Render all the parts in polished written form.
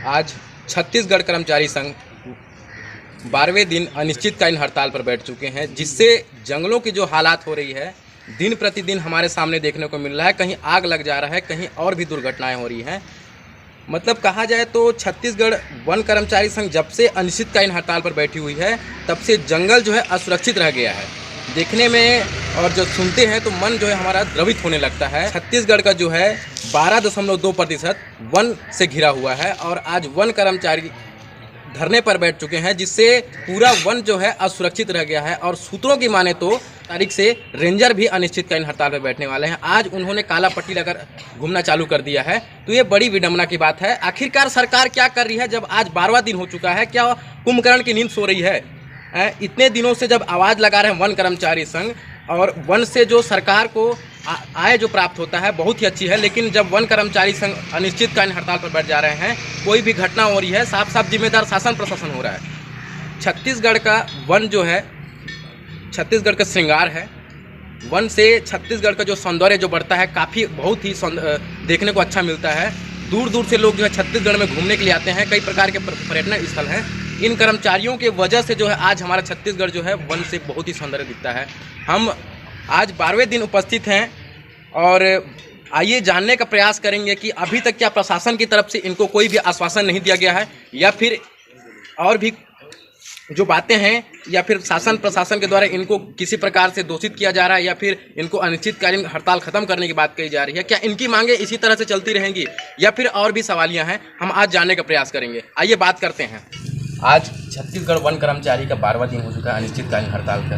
आज छत्तीसगढ़ कर्मचारी संघ 12वें दिन अनिश्चितकालीन हड़ताल पर बैठ चुके हैं, जिससे जंगलों की जो हालात हो रही है दिन प्रतिदिन हमारे सामने देखने को मिल रहा है। कहीं आग लग जा रहा है, कहीं और भी दुर्घटनाएं हो रही हैं। मतलब कहा जाए तो छत्तीसगढ़ वन कर्मचारी संघ जब से अनिश्चितकालीन हड़ताल पर बैठी हुई है तब से जंगल जो है असुरक्षित रह गया है। देखने में और जो सुनते हैं तो मन जो है हमारा द्रवित होने लगता है। छत्तीसगढ़ का जो है 12.2% वन से घिरा हुआ है और आज वन कर्मचारी धरने पर बैठ चुके हैं, जिससे पूरा वन जो है असुरक्षित रह गया है। और सूत्रों की माने तो तारीख से रेंजर भी अनिश्चितकालीन हड़ताल पर बैठने वाले हैं। आज उन्होंने काला पट्टी लगाकर घूमना चालू कर दिया है, तो ये बड़ी विडंबना की बात है। आखिरकार सरकार क्या कर रही है जब आज 12वां दिन हो चुका है? क्या कुंभकर्ण की नींद सो रही है? इतने दिनों से जब आवाज़ लगा रहे हैं वन कर्मचारी संघ, और वन से जो सरकार को आय जो प्राप्त होता है बहुत ही अच्छी है, लेकिन जब वन कर्मचारी संघ अनिश्चितकालीन हड़ताल पर बैठ जा रहे हैं, कोई भी घटना हो रही है, साफ साफ जिम्मेदार शासन प्रशासन हो रहा है। छत्तीसगढ़ का वन जो है छत्तीसगढ़ का श्रृंगार है। वन से छत्तीसगढ़ का जो सौंदर्य जो बढ़ता है, काफ़ी बहुत ही देखने को अच्छा मिलता है। दूर दूर से लोग जो है छत्तीसगढ़ में घूमने के लिए आते हैं। कई प्रकार के पर्यटन स्थल हैं। इन कर्मचारियों के वजह से जो है आज हमारा छत्तीसगढ़ जो है वन से बहुत ही सौंदर्य दिखता है। हम आज 12वें दिन उपस्थित हैं और आइए जानने का प्रयास करेंगे कि अभी तक क्या प्रशासन की तरफ से इनको कोई भी आश्वासन नहीं दिया गया है, या फिर और भी जो बातें हैं, या फिर शासन प्रशासन के द्वारा इनको किसी प्रकार से दोषित किया जा रहा है, या फिर इनको अनिश्चितकालीन हड़ताल खत्म करने की बात कही जा रही है। क्या इनकी मांगे इसी तरह से चलती रहेंगी या फिर और भी सवालियां हैं? हम आज जानने का प्रयास करेंगे। आइए बात करते हैं। आज छत्तीसगढ़ वन कर्मचारी का 12वां दिन हो चुका है अनिश्चितकालीन हड़ताल का,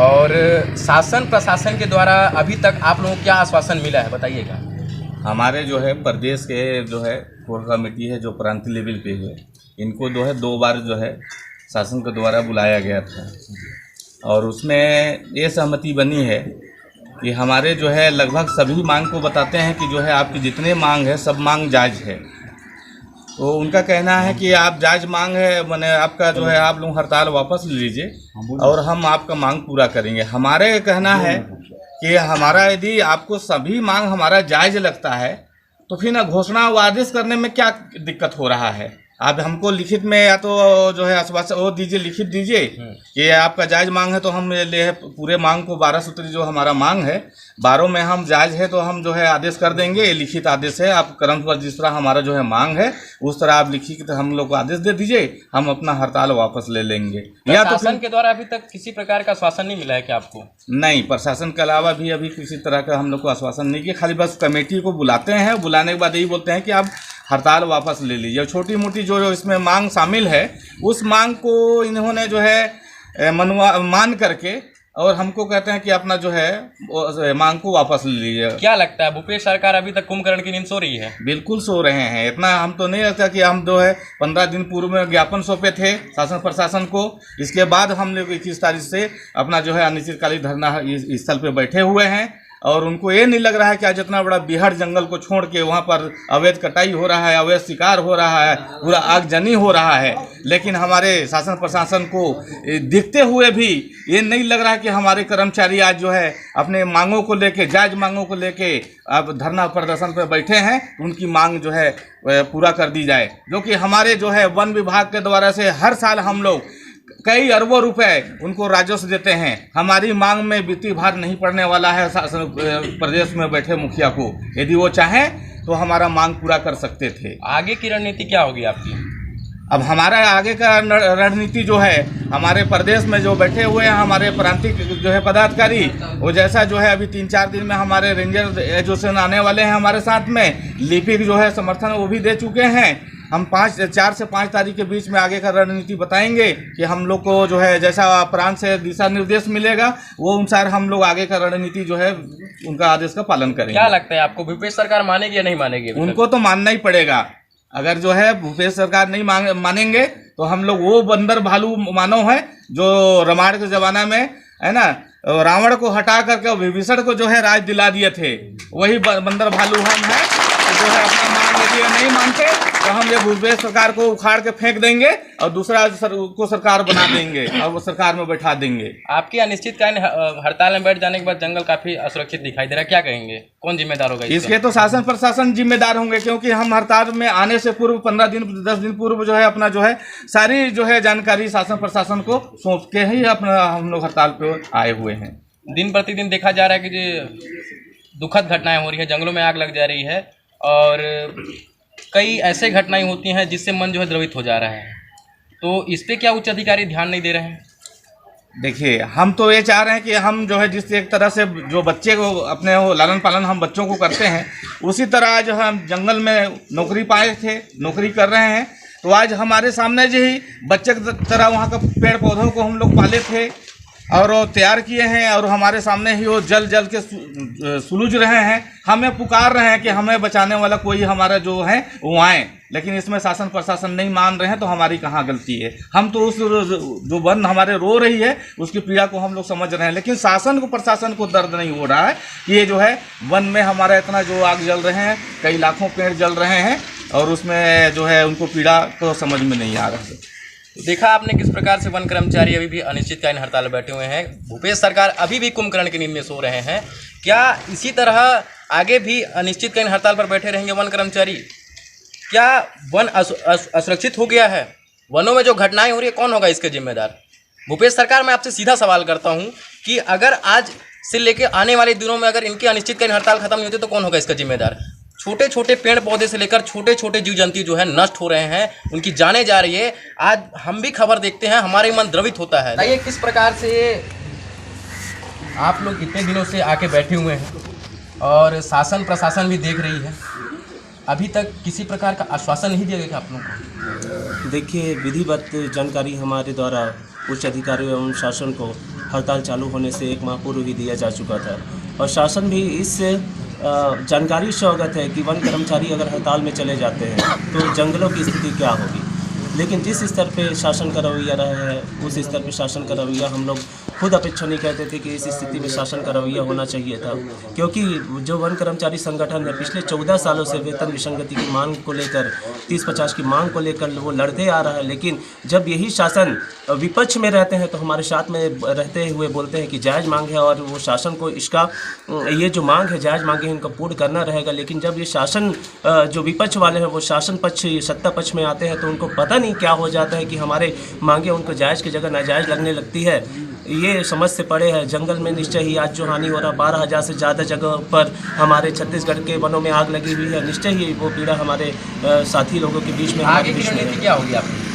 और शासन प्रशासन के द्वारा अभी तक आप लोगों को क्या आश्वासन मिला है, बताइएगा। हमारे जो है प्रदेश के जो है कोर कमेटी है जो प्रांतीय लेवल पे है, इनको जो है 2 बार जो है शासन के द्वारा बुलाया गया था, और उसमें ये सहमति बनी है कि हमारे जो है लगभग सभी मांग को बताते हैं कि जो है आपकी जितने मांग है सब मांग जायज़ है। तो उनका कहना है कि आप जायज़ मांग है, मैंने आपका जो है आप लोग हड़ताल वापस ले लीजिए और हम आपका मांग पूरा करेंगे। हमारे कहना है कि हमारा यदि आपको सभी मांग हमारा जायज़ लगता है तो फिर ना घोषणा व आदेश करने में क्या दिक्कत हो रहा है? आप हमको लिखित में या तो जो है आश्वासन वो दीजिए, लिखित दीजिए कि आपका जायज़ मांग है, तो हम ले पूरे मांग को 12 सूत्री जो हमारा मांग है 12 में हम जायज़ है तो हम जो है आदेश कर देंगे। ये लिखित आदेश है, आप क्रम पर जिस तरह हमारा जो है मांग है उस तरह आप लिखित हम लोग को आदेश दे दीजिए, हम अपना हड़ताल वापस ले लेंगे। या तो प्रशासन के द्वारा अभी तक किसी प्रकार का आश्वासन नहीं मिला है क्या आपको? नहीं, प्रशासन के अलावा भी अभी किसी तरह का हम लोग को आश्वासन नहीं किया। खाली बस कमेटी को बुलाते हैं, बुलाने के बाद यही बोलते हैं कि आप हड़ताल वापस ले लीजिए। छोटी मोटी जो इसमें मांग शामिल है उस मांग को इन्होंने जो है मान करके और हमको कहते हैं कि अपना जो है मांग को वापस ले लीजिए। क्या लगता है भूपेश सरकार अभी तक कुंभकर्ण की नींद सो रही है? बिल्कुल सो रहे हैं। इतना हम तो नहीं लगता कि हम जो है 15 दिन पूर्व में ज्ञापन सौंपे थे शासन प्रशासन को। इसके बाद हम लोग 21 तारीख से अपना जो है अनिश्चितकालीन धरना स्थल पे बैठे हुए हैं, और उनको ये नहीं लग रहा है कि आज इतना बड़ा बिहार जंगल को छोड़ के वहाँ पर अवैध कटाई हो रहा है, अवैध शिकार हो रहा है, पूरा आगजनी हो रहा है, लेकिन हमारे शासन प्रशासन को दिखते हुए भी ये नहीं लग रहा है कि हमारे कर्मचारी आज जो है अपने मांगों को लेके, जायज़ मांगों को लेके अब धरना प्रदर्शन पर बैठे हैं। उनकी मांग जो है पूरा कर दी जाए, जो कि हमारे जो है वन विभाग के द्वारा से हर साल हम लोग कई अरबों रुपए उनको राजस्व देते हैं। हमारी मांग में वित्तीय भार नहीं पड़ने वाला है प्रदेश में बैठे मुखिया को। यदि वो चाहें तो हमारा मांग पूरा कर सकते थे। आगे की रणनीति क्या होगी आपकी? अब हमारा आगे का रणनीति जो है, हमारे प्रदेश में जो बैठे हुए हैं हमारे प्रांतिक जो है पदाधिकारी, वो जैसा जो है अभी 3-4 दिन में हमारे रेंजर एसोसिएशन आने वाले हैं हमारे साथ में, लिपिक जो है समर्थन वो भी दे चुके हैं। हम 4 से 5 तारीख के बीच में आगे का रणनीति बताएंगे कि हम लोग को जो है जैसा प्रांत से दिशा निर्देश मिलेगा वो अनुसार हम लोग आगे का रणनीति जो है उनका आदेश का पालन करेंगे। क्या लगता है आपको भूपेश सरकार मानेगी या नहीं मानेगी? उनको तो मानना ही पड़ेगा। अगर जो है भूपेश सरकार नहीं मानेंगे तो हम लोग वो बंदर भालू मानव है जो रामायण के जमाना में है ना, रावण को हटा करके विभीषण को जो है राज दिला दिए थे, वही बंदर भालू हम हैं। तो जो है अपना मांग यदि नहीं मानते तो हम लिए भूपेश सरकार को उखाड़ के फेंक देंगे और दूसरा को सरकार बना देंगे और वो सरकार में बैठा देंगे। आपकी अनिश्चितकालीन हड़ताल में बैठ जाने के बाद जंगल काफी असुरक्षित दिखाई दे रहा है, क्या कहेंगे, कौन जिम्मेदार होगा इसके? तो शासन प्रशासन जिम्मेदार होंगे, क्योंकि हम हड़ताल में आने से पूर्व 15 दिन 10 दिन पूर्व जो है अपना जो है सारी जो है जानकारी शासन प्रशासन को सौंप के ही अपना हम लोग हड़ताल पे आए हुए हैं। दिन प्रतिदिन देखा जा रहा है कि जो दुखद घटनाएं हो रही है, जंगलों में आग लग जा रही है और कई ऐसे घटनाएं होती हैं जिससे मन जो है द्रवित हो जा रहा है, तो इस पे क्या उच्च अधिकारी ध्यान नहीं दे रहे हैं? देखिए, हम तो ये चाह रहे हैं कि हम जो है जिस एक तरह से जो बच्चे को अपने वो लालन पालन हम बच्चों को करते हैं, उसी तरह जो हम जंगल में नौकरी पाए थे, नौकरी कर रहे हैं, तो आज हमारे सामने जो ही बच्चे की तरह वहाँ का पेड़ पौधों को हम लोग पाले थे और वो तैयार किए हैं और हमारे सामने ही वो जल जल के सुलझ रहे हैं। हमें पुकार रहे हैं कि हमें बचाने वाला कोई हमारा जो है वो आए, लेकिन इसमें शासन प्रशासन नहीं मान रहे हैं, तो हमारी कहाँ गलती है? हम तो उस जो वन हमारे रो रही है उसकी पीड़ा को हम लोग समझ रहे हैं, लेकिन शासन को प्रशासन को दर्द नहीं हो रहा है कि ये जो है वन में हमारा इतना जो आग जल रहे हैं, कई लाखों पेड़ जल रहे हैं और उसमें जो है उनको पीड़ा तो समझ में नहीं आ रहा है। देखा आपने किस प्रकार से वन कर्मचारी अभी भी अनिश्चितकालीन हड़ताल में बैठे हुए हैं। भूपेश सरकार अभी भी कुंभकर्ण की नींद में सो रहे हैं। क्या इसी तरह आगे भी अनिश्चितकालीन हड़ताल पर बैठे रहेंगे वन कर्मचारी? क्या वन असुरक्षित हो गया है? वनों में जो घटनाएं हो रही है, कौन होगा इसके जिम्मेदार? भूपेश सरकार, मैं आपसे सीधा सवाल करता हूं कि अगर आज से लेकर आने वाले दिनों में अगर इनकी अनिश्चितकालीन हड़ताल खत्म नहीं होती तो कौन होगा इसका जिम्मेदार? छोटे छोटे पेड़ पौधे से लेकर छोटे छोटे जीव जंतु जो है नष्ट हो रहे हैं, उनकी जाने जा रही है। आज हम भी खबर देखते हैं, हमारे मन द्रवित होता है। ये किस प्रकार से आप लोग इतने दिनों से आके बैठे हुए हैं और शासन प्रशासन भी देख रही है, अभी तक किसी प्रकार का आश्वासन नहीं दिया गया आप लोगों को? देखिए, विधिवत जानकारी हमारे द्वारा उच्च अधिकारियों एवं शासन को हड़ताल चालू होने से 1 माह पूर्व ही दिया जा चुका था और शासन भी इस जानकारी से अवगत है कि वन कर्मचारी अगर हड़ताल में चले जाते हैं तो जंगलों की स्थिति क्या होगी। लेकिन जिस स्तर पे शासन का रवैया रहा है, उस स्तर पे शासन का रवैया हम लोग खुद अपेक्षा नहीं करते थे कि इस स्थिति में शासन का रवैया होना चाहिए था, क्योंकि जो वन कर्मचारी संगठन है पिछले 14 सालों से वेतन विसंगति की मांग को लेकर 30-50 की मांग को लेकर वो लड़ते आ रहा है। लेकिन जब यही शासन विपक्ष में रहते हैं तो हमारे साथ में रहते हुए बोलते हैं कि जायज़ मांग है और वो शासन को इसका ये जो मांग है जायज़ मांग है इनका पूर्ण करना रहेगा। लेकिन जब ये शासन जो विपक्ष वाले हैं वो शासन पक्ष सत्ता पक्ष में आते हैं तो उनको पता नहीं क्या हो जाता है कि हमारे मांगे उनको जायज़ की जगह नाजायज़ लगने लगती है। ये समझ से पड़े हैं। जंगल में निश्चय ही आज जो हानि हो रहा, 12,000 से ज़्यादा जगह पर हमारे छत्तीसगढ़ के वनों में आग लगी हुई है। निश्चय ही वो पीड़ा हमारे साथी लोगों के बीच में आगे की रणनीति क्या होगी आपकी?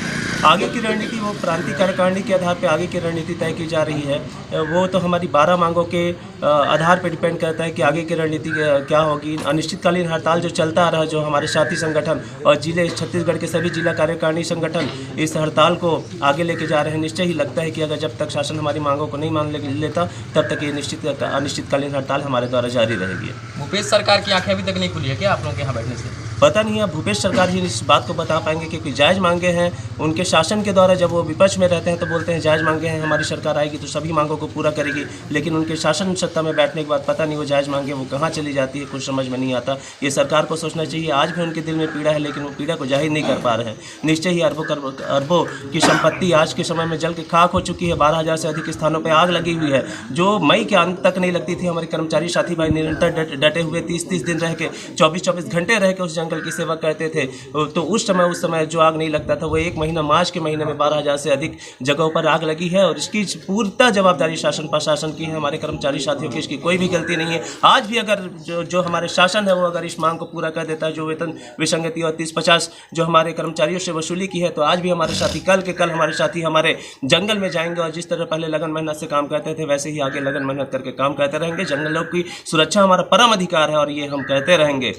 आगे की रणनीति वो प्रांतीय कार्यकारिणी के आधार पर आगे की रणनीति तय की जा रही है। वो तो हमारी 12 मांगों के आधार पर डिपेंड करता है कि आगे की रणनीति क्या होगी। अनिश्चितकालीन हड़ताल जो चलता आ रहा है, जो हमारे साथी संगठन और जिले छत्तीसगढ़ के सभी जिला कार्यकारिणी संगठन इस हड़ताल को आगे लेके जा रहे हैं। निश्चय ही लगता है कि अगर जब तक शासन हमारी मांगों को नहीं मान लेता तब तक ये अनिश्चितकालीन हड़ताल हमारे द्वारा जारी रहेगी। भूपेश सरकार की आंखें अभी तक नहीं खुली है क्या आप लोगों के यहाँ बैठने से? पता नहीं है, भूपेश सरकार ही इस बात को बता पाएंगे, क्योंकि जायज़ मांगे हैं उनके शासन के द्वारा। जब वो विपक्ष में रहते हैं तो बोलते हैं जायज़ मांगे हैं, हमारी सरकार आएगी तो सभी मांगों को पूरा करेगी। लेकिन उनके शासन सत्ता में बैठने के बाद पता नहीं वो जायज़ मांगे वो कहाँ चली जाती है, कुछ समझ में नहीं आता। ये सरकार को सोचना चाहिए। आज भी उनके दिल में पीड़ा है, लेकिन वो पीड़ा को जाहिर नहीं कर पा रहे हैं। निश्चय ही अरबों की संपत्ति आज के समय में जल के खाक हो चुकी है। 12,000 से अधिक स्थानों पर आग लगी हुई है, जो मई के अंत तक नहीं लगती थी। हमारे कर्मचारी साथी भाई निरंतर डटे हुए 30-30 दिन रह के 24-24 घंटे रह के उस जंगल की सेवा करते थे। तो उस समय जो आग नहीं लगता था वो 1 महीना मार्च के महीने में 12,000 से अधिक जगहों पर आग लगी है और इसकी पूर्णतः जवाबदारी शासन प्रशासन की है। हमारे कर्मचारी साथियों की इसकी कोई भी गलती नहीं है। आज भी अगर जो हमारे शासन है वो अगर इस मांग को पूरा कर देता है, जो वेतन विसंगति और 30-50 जो हमारे कर्मचारियों से वसूली की है, तो आज भी हमारे साथी कल के कल हमारे साथी हमारे जंगल में जाएंगे और जिस तरह पहले लगन मेहनत से काम करते थे वैसे ही आगे लगन मेहनत करके काम करते रहेंगे। जंगलों की सुरक्षा हमारा परम अधिकार है और ये हम करते रहेंगे।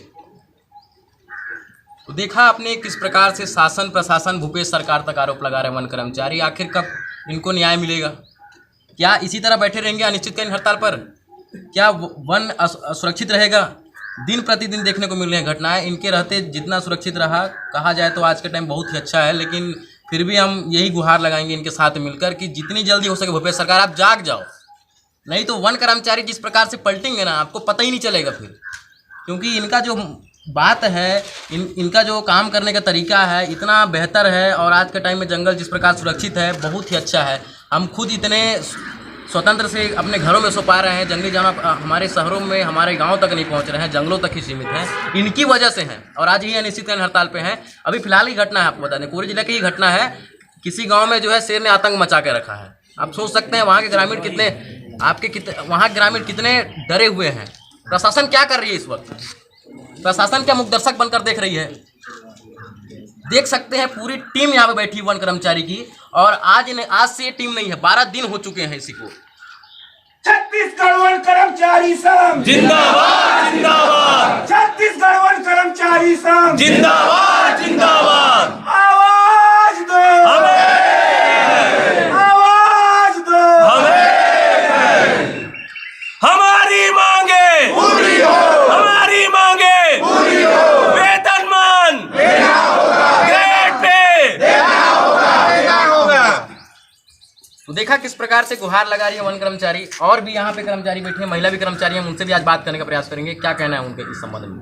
तो देखा आपने किस प्रकार से शासन प्रशासन भूपेश सरकार तक आरोप लगा रहे वन कर्मचारी। आखिर कब इनको न्याय मिलेगा? क्या इसी तरह बैठे रहेंगे अनिश्चितकालीन हड़ताल पर? क्या वन असुरक्षित रहेगा? दिन प्रतिदिन देखने को मिल रही है घटनाएं। इनके रहते जितना सुरक्षित रहा कहा जाए तो आज के टाइम बहुत ही अच्छा है, लेकिन फिर भी हम यही गुहार लगाएंगे इनके साथ मिलकर कि जितनी जल्दी हो सके भूपेश सरकार आप जाग जाओ, नहीं तो वन कर्मचारी जिस प्रकार से पलटेंगे ना आपको पता ही नहीं चलेगा फिर, क्योंकि इनका जो बात है इनका जो काम करने का तरीका है इतना बेहतर है, और आज के टाइम में जंगल जिस प्रकार सुरक्षित है बहुत ही अच्छा है। हम खुद इतने स्वतंत्र से अपने घरों में सो पा रहे हैं, जंगली जानवर हमारे शहरों में हमारे गांव तक नहीं पहुंच रहे हैं, जंगलों तक ही सीमित हैं, इनकी वजह से हैं। और आज ये अनिश्चितकालीन हड़ताल पे हैं। अभी फिलहाल ही घटना है, आपको बता दें कोरी जिले की ही घटना है। किसी गाँव में जो है शेर ने आतंक मचा के रखा है। आप सोच सकते हैं वहाँ के ग्रामीण वहाँ के ग्रामीण कितने डरे हुए हैं। प्रशासन क्या कर रही है इस वक्त? प्रशासन क्या मुखदर्शक बनकर देख रही है? देख सकते हैं पूरी टीम यहाँ पे बैठी वन कर्मचारी की, और आज से ये टीम नहीं है, 12 दिन हो चुके हैं इसी को। छत्तीसगढ़ वन कर्मचारी संघ जिंदाबाद जिंदाबाद, छत्तीसगढ़ वन कर्मचारी संघ जिंदाबाद जिंदाबाद, आवाज दो, आवाज दो, हमारी मांगे पूरी हो, हमारी मांगे पूरी हो, वेतनमान देना होगा, गेट पे देना होगा। तो देखा किस प्रकार से गुहार लगा रही है वन कर्मचारी। और भी यहाँ पे कर्मचारी बैठे हैं, महिला भी कर्मचारी हैं, उनसे भी आज बात करने का प्रयास करेंगे, क्या कहना है उनके इस संबंध में।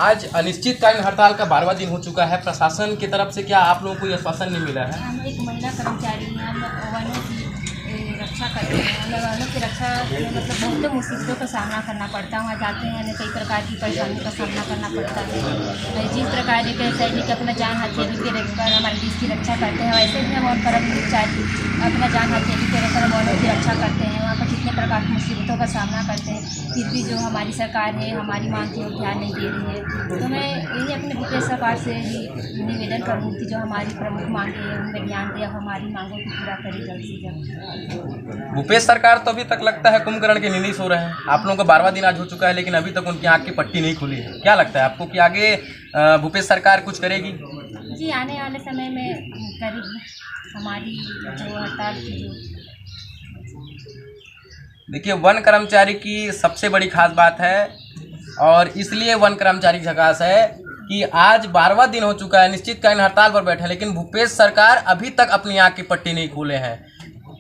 आज अनिश्चितकालीन हड़ताल का 12वां दिन हो चुका है। प्रशासन की तरफ से क्या आप लोगों को कोई आश्वासन नहीं मिला है? हम एक महिला कर्मचारी हैं, हम वनों की रक्षा करते हैं। हमें वनों की रक्षा में मतलब बहुत मुसीबतों का सामना करना पड़ता है। वहाँ जाते हैं हमें कई प्रकार की परेशानियों का सामना करना पड़ता है। जिस प्रकार के सैनिक अपना जान हथेली पे रखकर हमारे देश की रक्षा करते हैं, वैसे भी हम और कर्मचारी अपना जान हथेली पे रखकर वनों की रक्षा करते हैं। वहाँ पर कितने प्रकार की मुसीबतों का सामना करते हैं, फिर भी जो हमारी सरकार है हमारी मांग की ओर ध्यान नहीं दे रही है। तो मैं यही अपने भूपेश सरकार से ही निवेदन करूँगी कि जो हमारी प्रमुख मांगे हैं उनमें ध्यान दें, हमारी मांगों को पूरा करें जल्द से जल्द। भूपेश सरकार तो अभी तक लगता है कुंभकर्ण के नींद सो रहे हैं। आप लोगों का 12वां दिन आज हो चुका है, लेकिन अभी तक उनकी आँख की पट्टी नहीं खुली है। क्या लगता है आपको कि आगे भूपेश सरकार कुछ करेगी? जी, आने वाले समय में करेगी हमारी जो हड़ताल की जो। देखिए, वन कर्मचारी की सबसे बड़ी खास बात है, और इसलिए वन कर्मचारी झकास है कि आज 12वां दिन हो चुका है, निश्चितकालीन हड़ताल पर बैठे हैं, लेकिन भूपेश सरकार अभी तक अपनी आँख की पट्टी नहीं खोले हैं।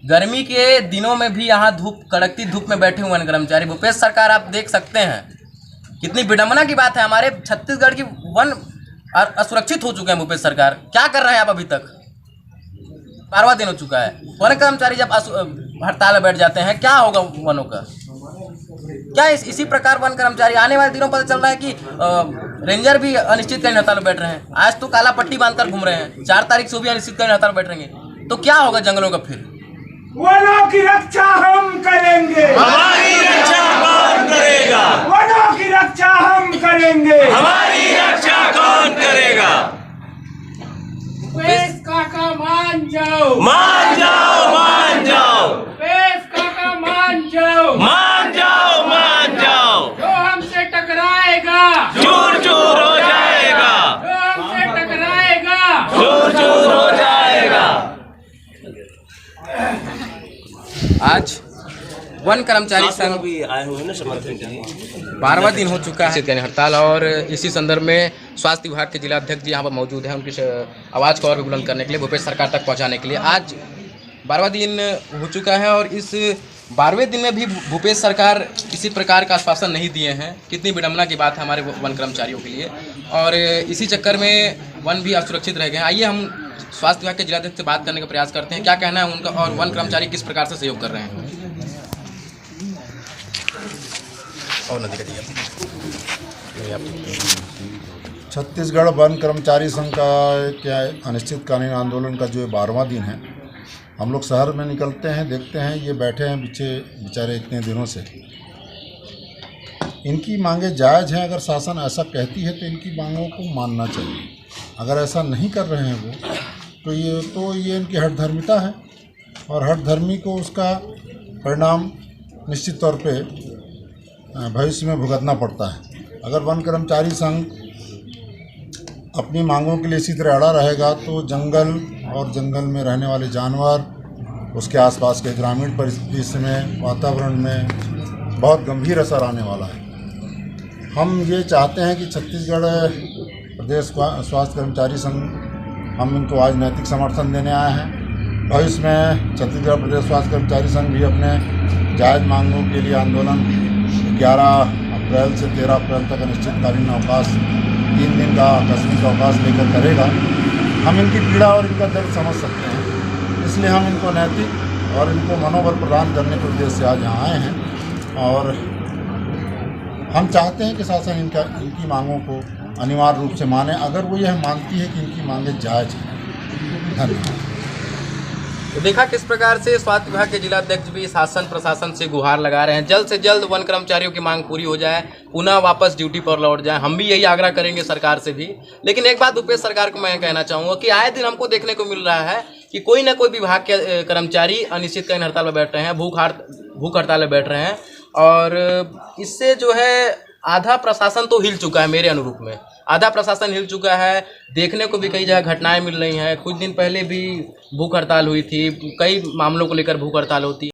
गर्मी के दिनों में भी यहाँ कड़कती धूप में बैठे हुए वन कर्मचारी। भूपेश सरकार आप देख सकते हैं, कितनी विडंबना की बात है। हमारे छत्तीसगढ़ की वन असुरक्षित हो चुके हैं। भूपेश सरकार क्या कर रहे हैं आप? अभी तक 12वां दिन हो चुका है। वन कर्मचारी जब हड़ताल में बैठ जाते हैं, क्या होगा वनों का? क्या इसी प्रकार वन कर्मचारी आने वाले दिनों पता चल रहा है कि रेंजर भी अनिश्चितकालीन हड़ताल में बैठ रहे हैं। आज तो काला पट्टी बांधकर घूम रहे हैं, 4 तारीख से भी अनिश्चितकालीन हड़ताल बैठ रहेंगे। तो क्या होगा जंगलों का फिर? वनों की रक्षा हम करेंगे, हमारी रक्षा कौन करेगा? वनों की रक्षा हम करेंगे, हमारी रक्षा कौन करेगा? भूपेश काका मान जाओ, मान जाओ मान जाओ, भूपेश काका मान जाओ, मान जाओ मान जाओ, जो हमसे टकराएगा चूर चूर हो जाएगा, जो हमसे टकराएगा चूर चूर हो जाएगा। आज वन कर्मचारी संघ भी आए हुए ना समर्थन के लिए। 12वां दिन हो चुका है हड़ताल, और इसी संदर्भ में स्वास्थ्य विभाग के जिला अध्यक्ष जी यहाँ पर मौजूद हैं, उनकी आवाज़ को और भी बुलंद करने के लिए, भूपेश सरकार तक पहुँचाने के लिए। आज 12वां दिन हो चुका है, और इस 12वें दिन में भी भूपेश सरकार किसी प्रकार का आश्वासन नहीं दिए हैं। कितनी विडंबना की बात है हमारे वन कर्मचारियों के लिए, और इसी चक्कर में वन भी असुरक्षित रह गए हैं। आइए हम स्वास्थ्य विभाग के जिलाध्यक्ष से बात करने का प्रयास करते हैं, क्या कहना है उनका, और वन कर्मचारी किस प्रकार से सहयोग कर रहे हैं। और नदी छत्तीसगढ़ वन कर्मचारी संघ का क्या अनिश्चितकालीन आंदोलन का जो 12वां दिन है, हम लोग शहर में निकलते हैं, देखते हैं ये बैठे हैं बेचारे इतने दिनों से। इनकी मांगे जायज़ हैं। अगर शासन ऐसा कहती है तो इनकी मांगों को मानना चाहिए। अगर ऐसा नहीं कर रहे हैं वो, तो ये इनकी हठधर्मिता है, और हठधर्मी को उसका परिणाम निश्चित तौर पे भविष्य में भुगतना पड़ता है। अगर वन कर्मचारी संघ अपनी मांगों के लिए इसी तरह अड़ा रहेगा तो जंगल और जंगल में रहने वाले जानवर, उसके आसपास के ग्रामीण परिस्थिति में, वातावरण में बहुत गंभीर असर आने वाला है। हम ये चाहते हैं कि छत्तीसगढ़ प्रदेश स्वास्थ्य कर्मचारी संघ, हम इनको आज नैतिक समर्थन देने आए हैं। भविष्य में छत्तीसगढ़ प्रदेश स्वास्थ्य कर्मचारी संघ भी अपने जायज़ मांगों के लिए आंदोलन 11 अप्रैल से 13 अप्रैल तक अनिश्चितकालीन अवकाश 3 दिन का आकस्मिक अवकाश लेकर करेगा। हम इनकी पीड़ा और इनका दर्द समझ सकते हैं, इसलिए हम इनको नैतिक और इनको मनोबल प्रदान करने के उद्देश्य से आज यहाँ आए हैं। और हम चाहते हैं कि शासन इनकी मांगों को अनिवार्य रूप से माने, अगर वो यह मानती है कि इनकी मांगें जायज़ हैं। धन्यवाद। तो देखा किस प्रकार से स्वास्थ्य विभाग के जिलाध्यक्ष भी शासन प्रशासन से गुहार लगा रहे हैं, जल्द से जल्द वन कर्मचारियों की मांग पूरी हो जाए, पुनः वापस ड्यूटी पर लौट जाए। हम भी यही आग्रह करेंगे सरकार से भी। लेकिन एक बात उपेश सरकार को मैं कहना चाहूँगा कि आए दिन हमको देखने को मिल रहा है कि कोई ना कोई विभाग के कर्मचारी अनिश्चितकालीन हड़ताल पर बैठ रहे हैं, भूख हड़ताल पर बैठ रहे हैं। और इससे जो है आधा प्रशासन तो हिल चुका है, मेरे अनुरूप में आधा प्रशासन हिल चुका है। देखने को भी कई जगह घटनाएं मिल रही हैं। कुछ दिन पहले भी भूख हड़ताल हुई थी, कई मामलों को लेकर भूख हड़ताल होती है।